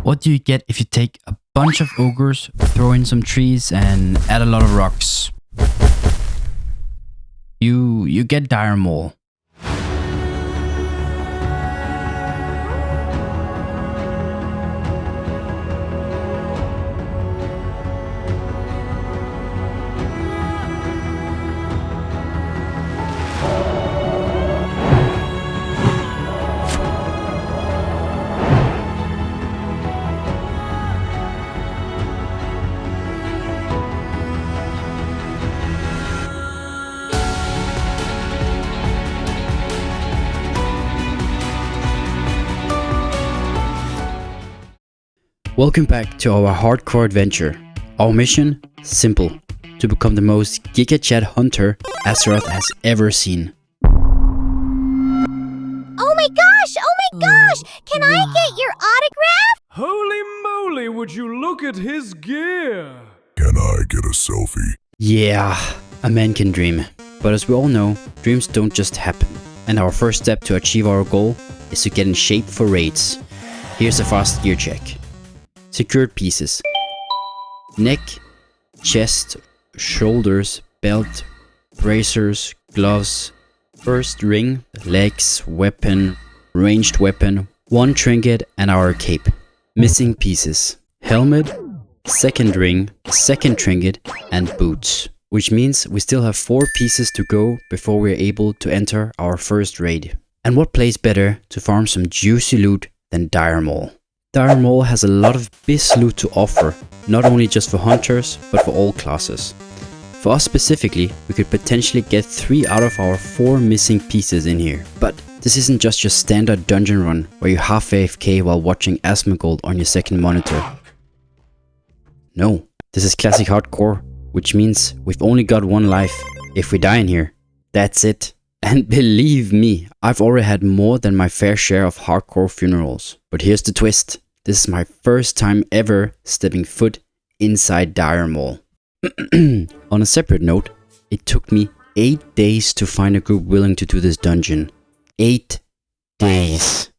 What do you get if you take a bunch of ogres, throw in some trees and add a lot of rocks? You get Dire Maul. Welcome back to our hardcore adventure. Our mission? Simple. To become the most Giga Chat hunter Azeroth has ever seen. Oh my gosh! Can I get your autograph? Holy moly, would you look at his gear? Can I get a selfie? Yeah, a man can dream. But as we all know, dreams don't just happen. And our first step to achieve our goal is to get in shape for raids. Here's a fast gear check. Secured pieces: neck, chest, shoulders, belt, bracers, gloves, first ring, legs, weapon, ranged weapon, one trinket and our cape. Missing pieces: helmet, second ring, second trinket and boots. Which means we still have 4 pieces to go before we're able to enter our first raid. And what place better to farm some juicy loot than Dire Maul? Dire Maul has a lot of biz loot to offer, not only just for hunters, but for all classes. For us specifically, we could potentially get 3 out of our 4 missing pieces in here. But this isn't just your standard dungeon run, where you half AFK while watching Asmongold on your second monitor. No, this is classic hardcore, which means we've only got 1 life. If we die in here, that's it. And believe me, I've already had more than my fair share of hardcore funerals. But here's the twist. This is my first time ever stepping foot inside Dire Maul. On a separate note, it took me 8 days to find a group willing to do this dungeon. 8 days.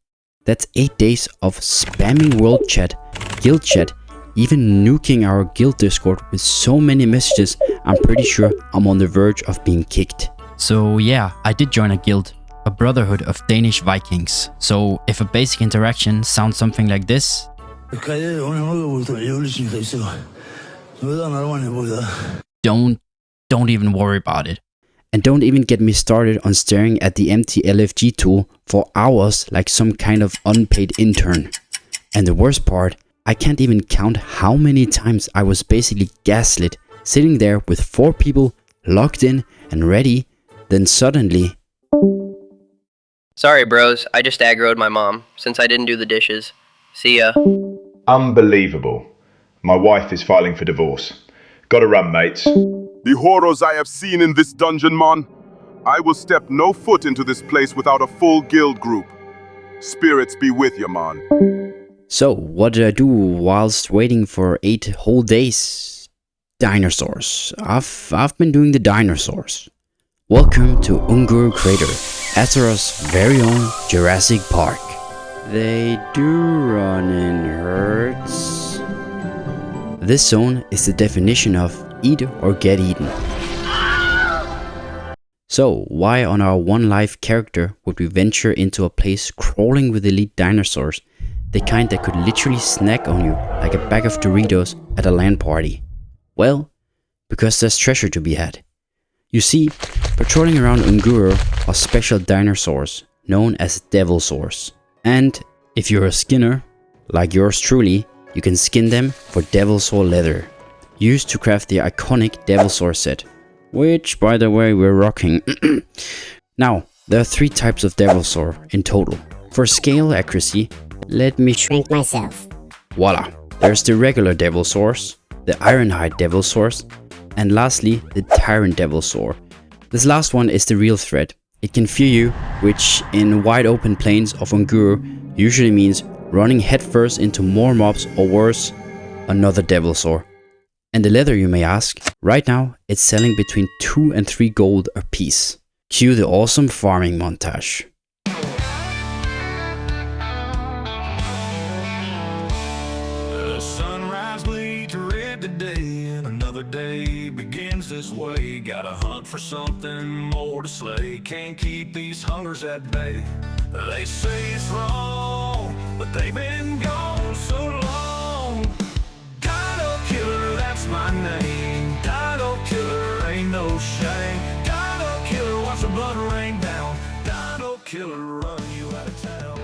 That's 8 days of spamming world chat, guild chat, even nuking our guild Discord with so many messages, I'm pretty sure I'm on the verge of being kicked. So yeah, I did join a guild. A brotherhood of Danish Vikings. So if a basic interaction sounds something like this, don't even worry about it. And don't even get me started on staring at the empty LFG tool for hours like some kind of unpaid intern. And the worst part, I can't even count how many times I was basically gaslit, sitting there with 4 people locked in and ready, then suddenly... Sorry bros, I just aggroed my mom, since I didn't do the dishes. See ya. Unbelievable. My wife is filing for divorce. Gotta run, mates. The horrors I have seen in this dungeon, man. I will step no foot into this place without a full guild group. Spirits be with you, man. So, what did I do whilst waiting for 8 whole days? Dinosaurs. I've been doing the dinosaurs. Welcome to Unguru Crater, Azeroth's very own Jurassic Park. They do run in herds. This zone is the definition of eat or get eaten. So why on our 1 life character would we venture into a place crawling with elite dinosaurs, the kind that could literally snack on you like a bag of Doritos at a LAN party? Well, because there's treasure to be had. You see, patrolling around Unguru are special dinosaurs known as devilsaurs. And if you're a skinner, like yours truly, you can skin them for devilsaur leather, used to craft the iconic devilsaur set, which by the way we're rocking. Now, there are 3 types of devilsaur in total. For scale accuracy, let me Shrink myself. Voila! There's the regular devilsaurs, the Ironhide devilsaurs, and lastly, the Tyrant Devilsaur. This last one is the real threat. It can fear you, which in wide open plains of Unguru usually means running headfirst into more mobs or worse, another Devilsaur. And the leather, you may ask? Right now, it's selling between 2 and 3 gold a piece. Cue the awesome farming montage. the day, and another day begins this way. Gotta hunt for something more to slay. Can't keep these hungers at bay. They say it's wrong, but they've been gone so long. Dino Killer, that's my name. Dino Killer, ain't no shame. Dino Killer, watch the blood rain down. Dino Killer, run you out of town.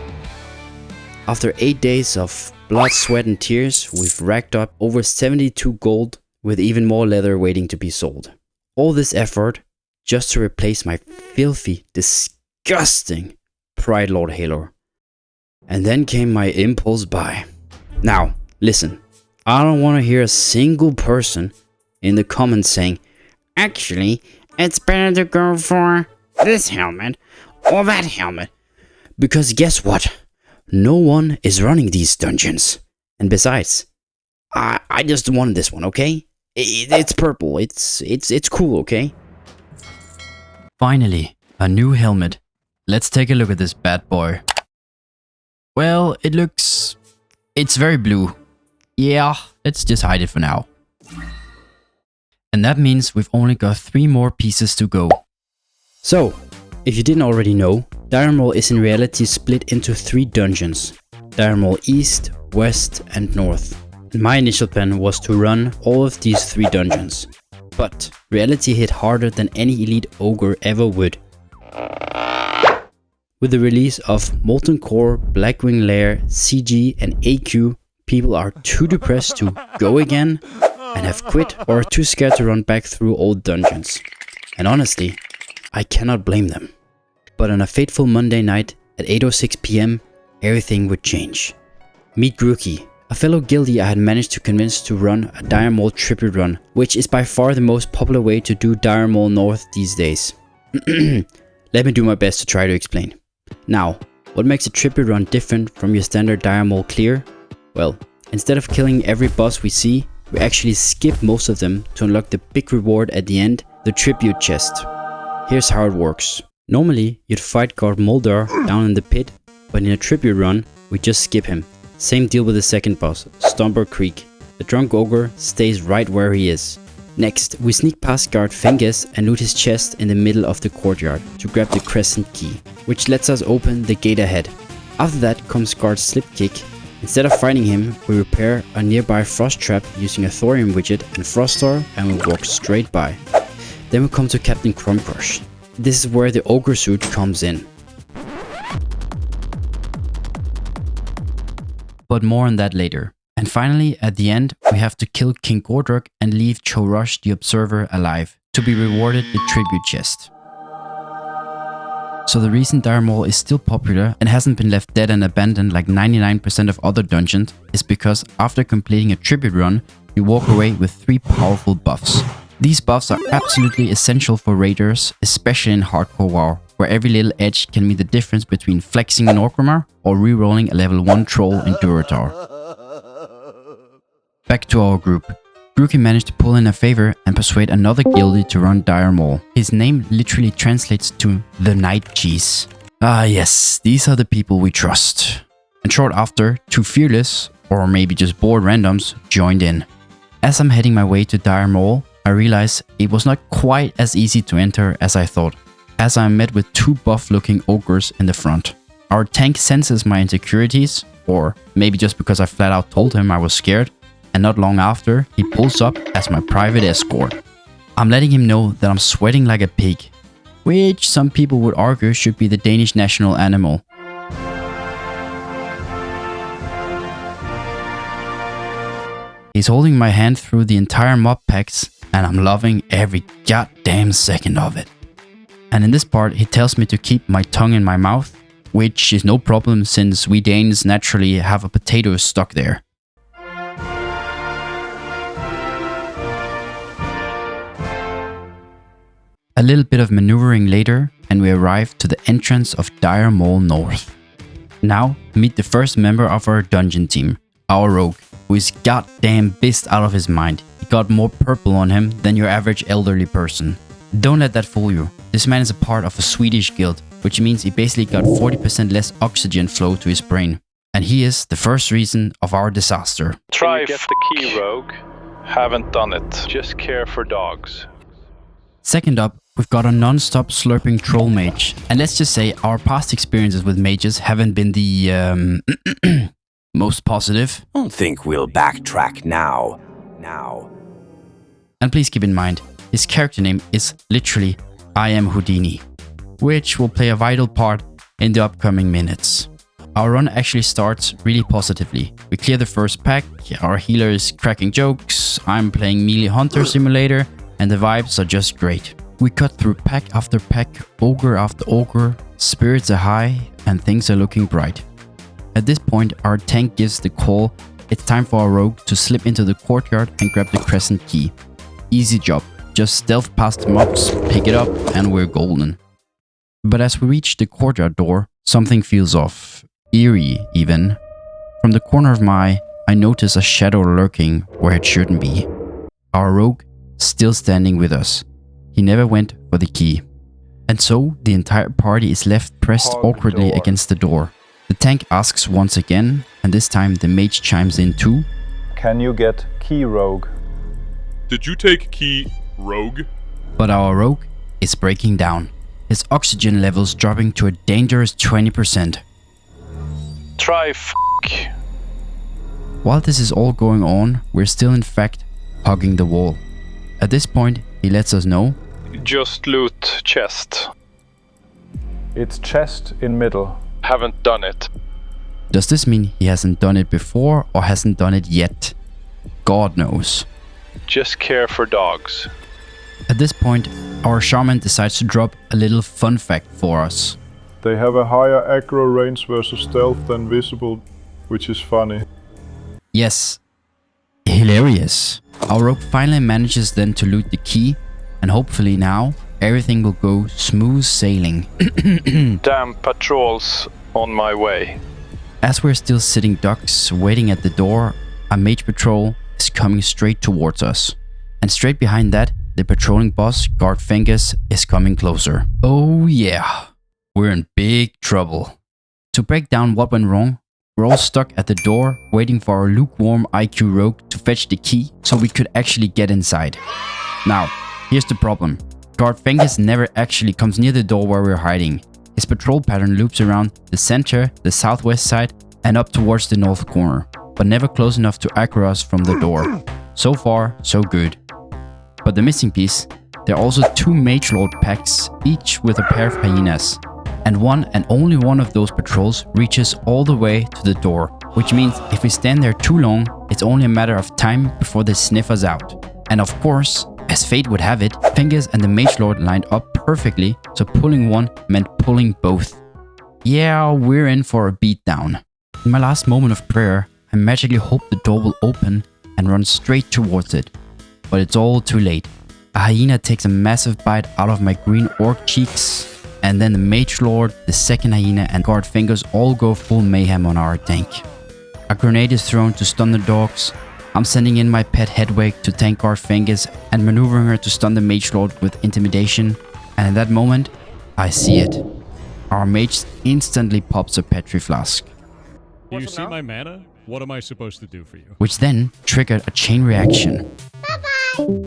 After 8 days of blood, sweat and tears, we've racked up over 72 gold with even more leather waiting to be sold. All this effort just to replace my filthy, disgusting Pride Lord Halo. And then came my impulse buy. Now, listen, I don't want to hear a single person in the comments saying, actually, it's better to go for this helmet or that helmet. Because guess what? No one is running these dungeons. And besides, I just wanted this one, okay? It's purple, it's cool, okay? Finally, a new helmet. Let's take a look at this bad boy. Well, it's very blue. Yeah, let's just hide it for now. And that means we've only got 3 more pieces to go. So, if you didn't already know, Dire Maul is in reality split into 3 dungeons. Dire Maul East, West and North. And my initial plan was to run all of these 3 dungeons. But reality hit harder than any elite ogre ever would. With the release of Molten Core, Blackwing Lair, CG and AQ, people are too depressed to go again and have quit or are too scared to run back through old dungeons. And honestly, I cannot blame them. But on a fateful Monday night at 8:06 PM, everything would change. Meet Grooky, a fellow guildie I had managed to convince to run a Dire Maul tribute run, which is by far the most popular way to do Dire Maul North these days. Let me do my best to try to explain. Now, what makes a tribute run different from your standard Dire Maul clear? Well, instead of killing every boss we see, we actually skip most of them to unlock the big reward at the end, the tribute chest. Here's how it works. Normally, you'd fight God Moldar down in the pit, but in a tribute run, we just skip him. Same deal with the second boss, Stomper Creek. The drunk ogre stays right where he is. Next, we sneak past guard Fengus and loot his chest in the middle of the courtyard to grab the crescent key, which lets us open the gate ahead. After that comes guard Slipkick. Instead of fighting him, we repair a nearby frost trap using a thorium widget and frost star and we walk straight by. Then we come to Captain Crumbcrush. This is where the ogre suit comes in. But more on that later. And finally, at the end, we have to kill King Gordrak and leave Chorush the Observer alive to be rewarded the tribute chest. So the reason Dire Maul is still popular and hasn't been left dead and abandoned like 99% of other dungeons is because after completing a tribute run, you walk away with 3 powerful buffs. These buffs are absolutely essential for raiders, especially in hardcore WoW, where every little edge can mean the difference between flexing an Orgrimmar or rerolling a level 1 troll in Durotar. Back to our group. Grooky managed to pull in a favor and persuade another guildie to run Dire Maul. His name literally translates to the Night Cheese. Ah yes, these are the people we trust. And short after, 2 fearless, or maybe just bored randoms, joined in. As I'm heading my way to Dire Maul, I realize it was not quite as easy to enter as I thought, as I am met with 2 buff-looking ogres in the front. Our tank senses my insecurities, or maybe just because I flat out told him I was scared, and not long after, he pulls up as my private escort. I'm letting him know that I'm sweating like a pig, which some people would argue should be the Danish national animal. He's holding my hand through the entire mob packs, and I'm loving every goddamn second of it. And in this part, he tells me to keep my tongue in my mouth, which is no problem since we Danes naturally have a potato stuck there. A little bit of maneuvering later, and we arrive to the entrance of Dire Maul North. Now, meet the first member of our dungeon team, our rogue, who is goddamn pissed out of his mind. He got more purple on him than your average elderly person. Don't let that fool you. This man is a part of a Swedish guild, which means he basically got 40% less oxygen flow to his brain. And he is the first reason of our disaster. Try get the key, rogue. Haven't done it. Just care for dogs. Second up, we've got a non-stop slurping troll mage. And let's just say our past experiences with mages haven't been the most positive. Don't think we'll backtrack now. And please keep in mind, his character name is literally I Am Houdini, which will play a vital part in the upcoming minutes. Our run actually starts really positively. We clear the first pack, our healer is cracking jokes, I'm playing Melee Hunter Simulator, and the vibes are just great. We cut through pack after pack, ogre after ogre, spirits are high, and things are looking bright. At this point, our tank gives the call, it's time for our rogue to slip into the courtyard and grab the crescent key. Easy job, just stealth past the mobs, pick it up, and we're golden. But as we reach the courtyard door, something feels off. Eerie, even. From the corner of my eye, I notice a shadow lurking where it shouldn't be. Our rogue, still standing with us. He never went for the key. And so, the entire party is left pressed awkwardly against the door. The tank asks once again, and this time the mage chimes in too. Can you get key, rogue? Did you take key, rogue? But our rogue is breaking down. His oxygen levels dropping to a dangerous 20%. Try While this is all going on, we're still in fact hugging the wall. At this point, he lets us know. Just loot chest. It's chest in middle. Haven't done it. Does this mean he hasn't done it before or hasn't done it yet? God knows. Just care for dogs. At this point, our shaman decides to drop a little fun fact for us. They have a higher aggro range versus stealth than visible, which is funny. Yes, hilarious. Our rogue finally manages then to loot the key, and hopefully now everything will go smooth sailing. Damn patrols on my way. As we're still sitting ducks waiting at the door, a mage patrol is coming straight towards us. And straight behind that, the patrolling boss, Guard Fengus, is coming closer. Oh yeah, we're in big trouble. To break down what went wrong, we're all stuck at the door waiting for our lukewarm IQ rogue to fetch the key so we could actually get inside. Now, here's the problem. Guard Fengus never actually comes near the door where we're hiding. His patrol pattern loops around the center, the southwest side, and up towards the north corner, but never close enough to aggro us from the door. So far, so good. But the missing piece, there are also two Mage Lord packs, each with a pair of hyenas. And one and only one of those patrols reaches all the way to the door, which means if we stand there too long, it's only a matter of time before they sniff us out. And of course, as fate would have it, Fengus and the Mage Lord lined up perfectly, so pulling one meant pulling both. Yeah, we're in for a beatdown. In my last moment of prayer, I magically hope the door will open and run straight towards it. But it's all too late. A hyena takes a massive bite out of my green orc cheeks, and then the Mage Lord, the second hyena, and Guard Fingers all go full mayhem on our tank. A grenade is thrown to stun the dogs. I'm sending in my pet Hedwig to tank Guard Fingers and maneuvering her to stun the Mage Lord with intimidation. And in that moment, I see it. Our mage instantly pops a Petri flask. Do you see my mana? What am I supposed to do for you? Which then triggered a chain reaction. Bye-bye.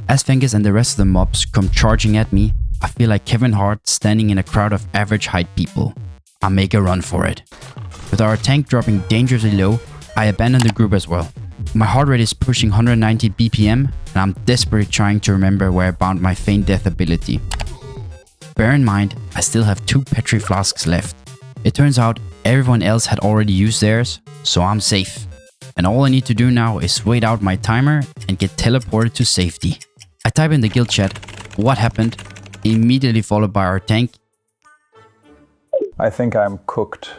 As Fengus and the rest of the mobs come charging at me, I feel like Kevin Hart standing in a crowd of average height people. I make a run for it. With our tank dropping dangerously low, I abandon the group as well. My heart rate is pushing 190 BPM and I'm desperately trying to remember where I bound my feign death ability. Bear in mind, I still have 2 Petri flasks left. It turns out everyone else had already used theirs, so I'm safe. And all I need to do now is wait out my timer and get teleported to safety. I type in the guild chat, what happened, immediately followed by our tank. I think I'm cooked.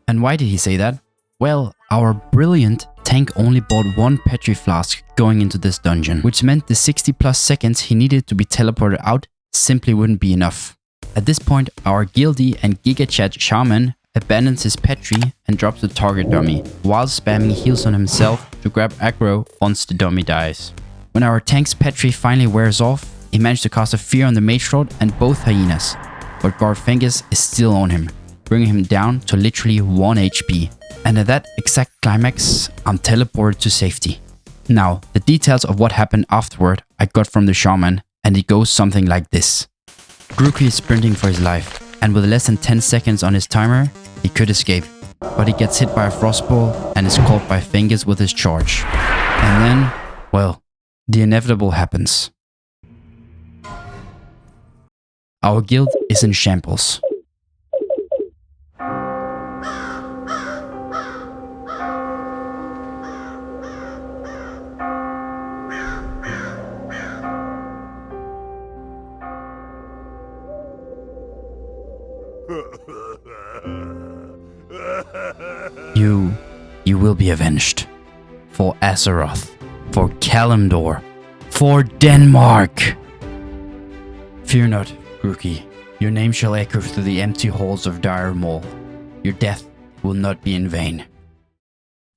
And why did he say that? Well, our brilliant tank only bought 1 Petri flask going into this dungeon, which meant the 60+ seconds he needed to be teleported out simply wouldn't be enough. At this point, our guildie and GigaChat shaman abandons his Petri and drops the target dummy, while spamming heals on himself to grab aggro once the dummy dies. When our tank's Petri finally wears off, he managed to cast a fear on the Mage Lord and both hyenas, but Guard Fengus is still on him, bringing him down to literally 1 HP. And at that exact climax, I'm teleported to safety. Now, the details of what happened afterward I got from the shaman, and it goes something like this. Grookey is sprinting for his life, and with less than 10 seconds on his timer, he could escape. But he gets hit by a frostball and is caught by Fingers with his charge. And then, well, the inevitable happens. Our guild is in shambles. You will be avenged. For Azeroth. For Kalimdor. For Denmark! Fear not, Grookey. Your name shall echo through the empty halls of dire Maul. Your death will not be in vain.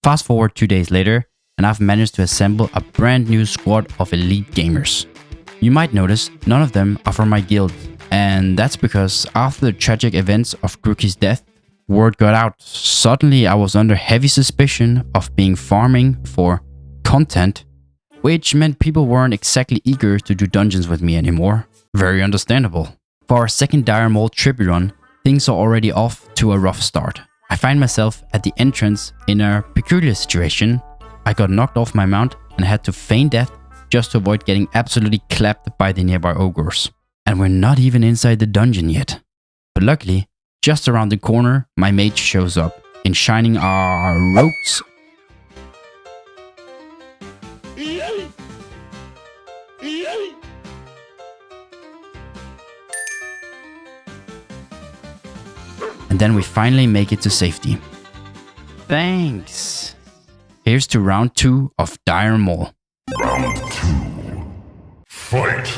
Fast forward 2 days later, and I've managed to assemble a brand new squad of elite gamers. You might notice none of them are from my guild, and that's because after the tragic events of Grookey's death, word got out. Suddenly I was under heavy suspicion of being farming for content, which meant people weren't exactly eager to do dungeons with me anymore. Very understandable. For our second Dire Maul tribute run, things are already off to a rough start. I find myself at the entrance in a peculiar situation. I got knocked off my mount and had to feign death just to avoid getting absolutely clapped by the nearby ogres. And we're not even inside the dungeon yet. But luckily, just around the corner, my mage shows up in shining robes. And then we finally make it to safety. Thanks. Here's to round 2 of Dire Maul. Round 2. Fight!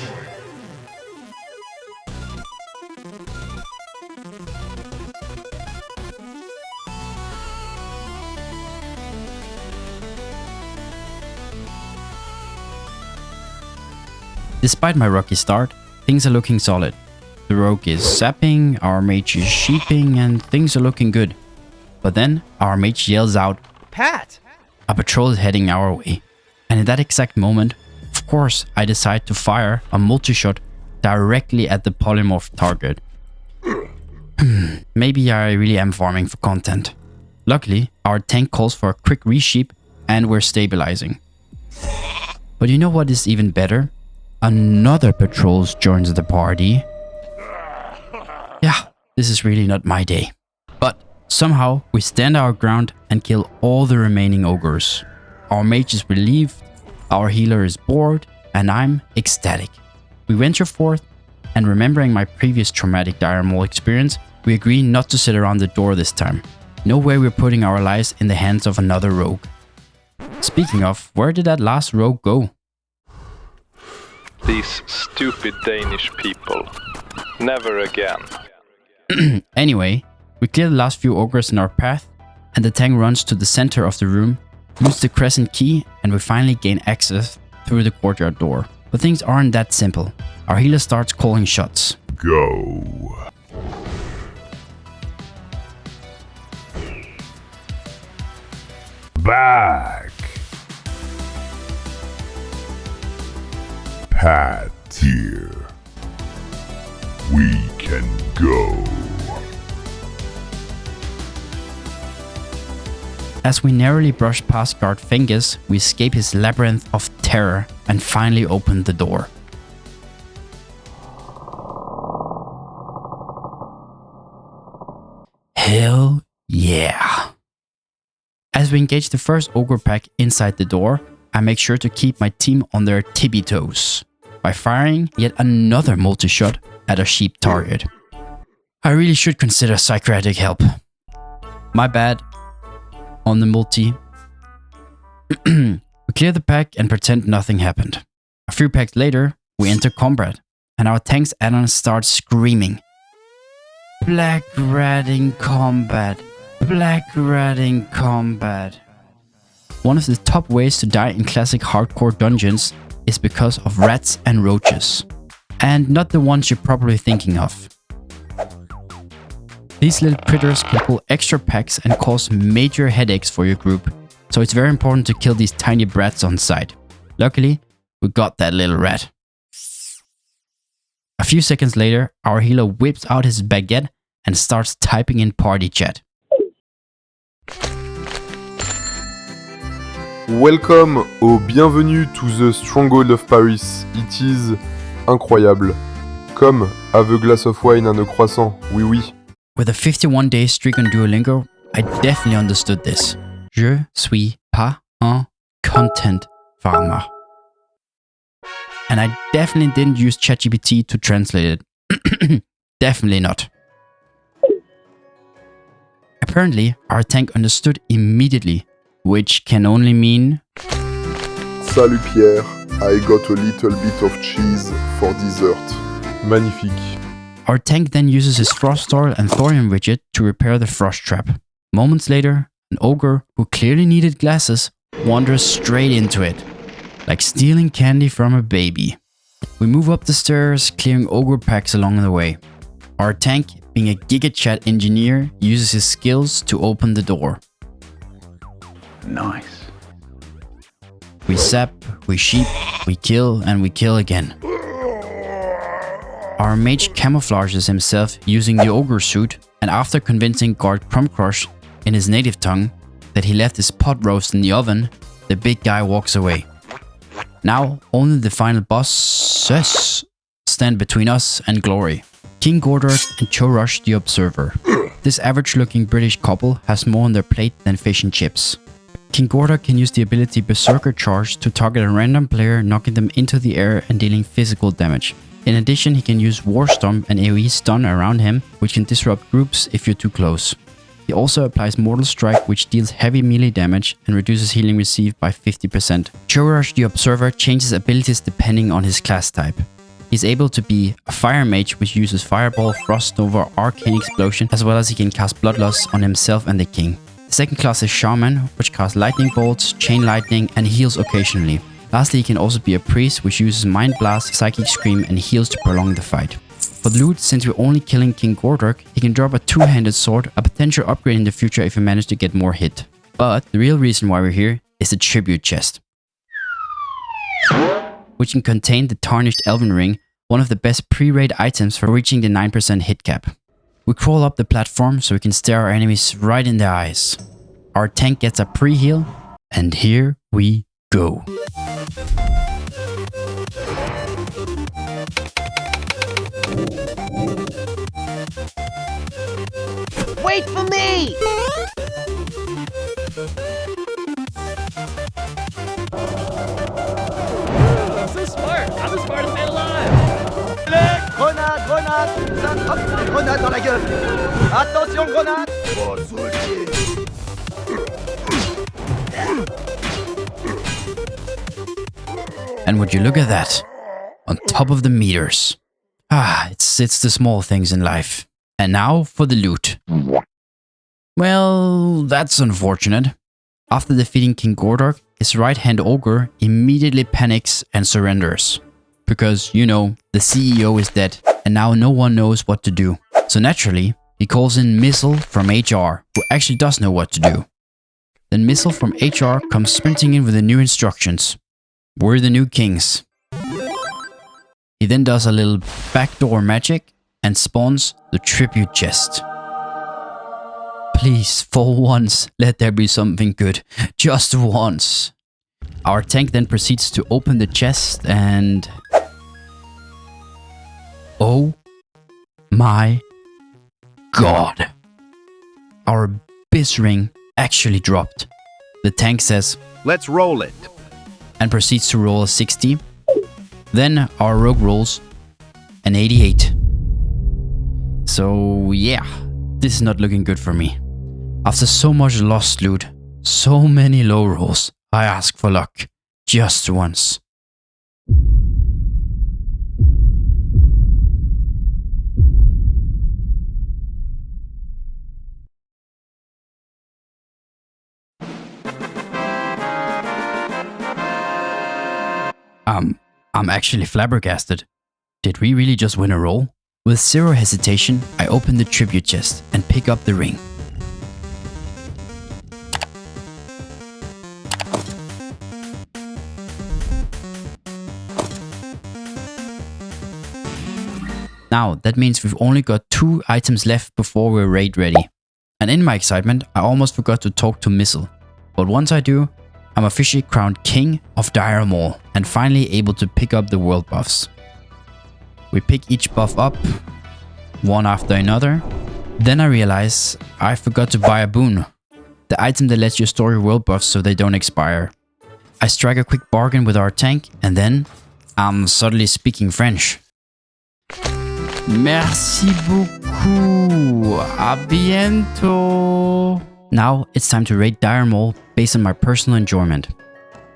Despite my rocky start, things are looking solid. The rogue is sapping, our mage is sheeping, and things are looking good. But then, our mage yells out, "Pat!" A patrol is heading our way. And in that exact moment, of course, I decide to fire a multi-shot directly at the polymorph target. Maybe I really am farming for content. Luckily, our tank calls for a quick resheep and we're stabilizing. But you know what is even better? Another patrol joins the party. Yeah, this is really not my day. But somehow we stand our ground and kill all the remaining ogres. Our mage is relieved, our healer is bored, and I'm ecstatic. We venture forth, and remembering my previous traumatic Dire Maul experience, we agree not to sit around the door this time. No way we're putting our lives in the hands of another rogue. Speaking of, where did that last rogue go? These stupid Danish people. Never again. Anyway, we clear the last few ogres in our path, and the tank runs to the center of the room, use the crescent key, and we finally gain access through the courtyard door. But things aren't that simple. Our healer starts calling shots. Go. Back. Pat here. We can go. As we narrowly brush past guard Fingers, we escape his labyrinth of terror and finally open the door. Hell yeah! As we engage the first ogre pack inside the door, I make sure to keep my team on their tippy toes by firing yet another multi-shot at a sheep target. I really should consider psychiatric help. My bad. On the multi. We clear the pack and pretend nothing happened. A few packs later, we enter combat, and our tank's add-on starts screaming. Black rat in combat. Black rat in combat. One of the top ways to die in classic hardcore dungeons is because of rats and roaches. And not the ones you're probably thinking of. These little critters can pull extra packs and cause major headaches for your group. so it's very important to kill these tiny brats on sight. Luckily, we got that little rat. A few seconds later, our healer whips out his baguette and starts typing in party chat. Welcome ou bienvenue to the Stronghold of Paris. It is incroyable. Come, have a glass of wine and a croissant, oui oui. With a 51-day streak on Duolingo, I definitely understood this. Je suis pas un content farmer. And I definitely didn't use ChatGPT to translate it. Definitely not. Apparently, our tank understood immediately, which can only mean... Salut Pierre, I got a little bit of cheese for dessert. Magnifique. Our tank then uses his frost oil and thorium widget to repair the frost trap. Moments later, an ogre who clearly needed glasses wanders straight into it, like stealing candy from a baby. We move up the stairs, clearing ogre packs along the way. Our tank, being a GigaChat engineer, uses his skills to open the door. Nice. We zap, we sheep, we kill, and we kill again. Our mage camouflages himself using the ogre suit, and after convincing guard Crumcrush in his native tongue that he left his pot roast in the oven, the big guy walks away. Now, only the final bosses stand between us and glory. King Gordork and Chorush the Observer. This average-looking British couple has more on their plate than fish and chips. King Gordork can use the ability Berserker Charge to target a random player, knocking them into the air and dealing physical damage. In addition, he can use Warstorm and AoE stun around him, which can disrupt groups if you're too close. He also applies Mortal Strike, which deals heavy melee damage and reduces healing received by 50%. Chorush the Observer changes abilities depending on his class type. He's able to be a Fire Mage, which uses Fireball, Frost Nova, Arcane Explosion, as well as he can cast Bloodlust on himself and the king. The second class is Shaman, which casts Lightning Bolts, Chain Lightning, and heals occasionally. Lastly, he can also be a Priest, which uses Mind Blast, Psychic Scream, and heals to prolong the fight. For the loot, since we're only killing King Gordork, he can drop a two-handed sword, a potential upgrade in the future if we manage to get more hit. But the real reason why we're here is the tribute chest, which can contain the Tarnished Elven Ring, one of the best pre-raid items for reaching the 9% hit cap. We crawl up the platform so we can stare our enemies right in the eyes. Our tank gets a pre-heal, and here we go. Wait for me! So smart! I'm the smartest man alive! Grenade, grenade! Hop, grenade dans la gueule! Attention, grenade! And would you look at that? On top of the meters. It's the small things in life. And now for the loot. Well, that's unfortunate. After defeating King Gordork, his right-hand ogre immediately panics and surrenders. Because, you know, the CEO is dead, and now no one knows what to do. So naturally, he calls in Missile from HR, who actually does know what to do. Then Missile from HR comes sprinting in with the new instructions. We're the new kings. He then does a little backdoor magic and spawns the tribute chest. Please, for once, let there be something good. Just once. Our tank then proceeds to open the chest and... oh my god. Our Biz Ring actually dropped. The tank says, "Let's roll it," and proceeds to roll a 60. Then our rogue rolls an 88. So yeah, this is not looking good for me. After so much lost loot, so many low rolls, I ask for luck. Just once. I'm actually flabbergasted. Did we really just win a roll? With zero hesitation, I open the tribute chest and pick up the ring. Now, that means we've only got 2 items left before we're raid ready. And in my excitement, I almost forgot to talk to Missile. But once I do, I'm officially crowned King of Dire Maul and finally able to pick up the world buffs. We pick each buff up, one after another. Then I realize I forgot to buy a boon, the item that lets you store your world buffs so they don't expire. I strike a quick bargain with our tank and then I'm suddenly speaking French. Merci beaucoup. A bientôt. Now it's time to raid Dire Maul based on my personal enjoyment.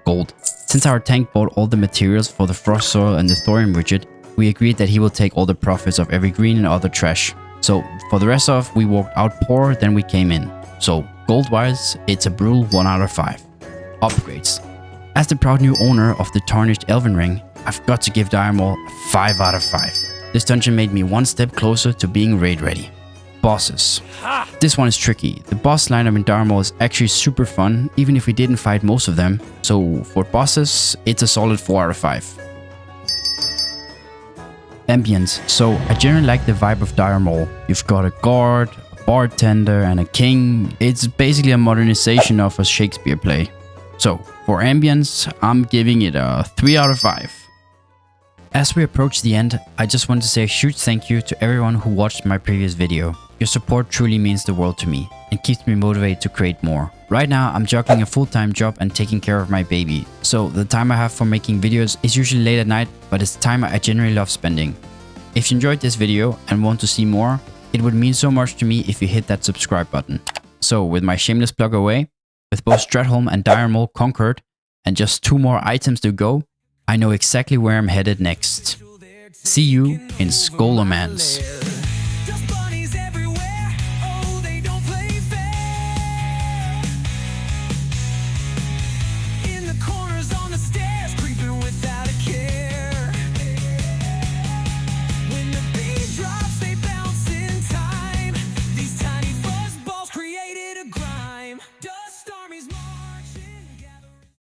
Gold. Since our tank bought all the materials for the frost soil and the thorium widget, we agreed that he will take all the profits of every green and other trash. So for the rest of, we walked out poorer than we came in. So gold wise, it's a brutal 1 out of 5. Upgrades. As the proud new owner of the tarnished Elven Ring, I've got to give Dire Maul a 5 out of 5. This dungeon made me one step closer to being raid ready. Bosses. This one is tricky. The boss lineup in Dire Maul is actually super fun, even if we didn't fight most of them. So for bosses, it's a solid 4 out of 5. Ambience. So I generally like the vibe of Dire Maul. You've got a guard, a bartender and a king. It's basically a modernization of a Shakespeare play. So for ambience, I'm giving it a 3 out of 5. As we approach the end, I just want to say a huge thank you to everyone who watched my previous video. Your support truly means the world to me and keeps me motivated to create more. Right now, I'm juggling a full-time job and taking care of my baby, so the time I have for making videos is usually late at night, but it's time I generally love spending. If you enjoyed this video and want to see more, it would mean so much to me if you hit that subscribe button. So with my shameless plug away, with both Stratholme and Dire Maul conquered, and just 2 more items to go, I know exactly where I'm headed next. See you in Scholomance.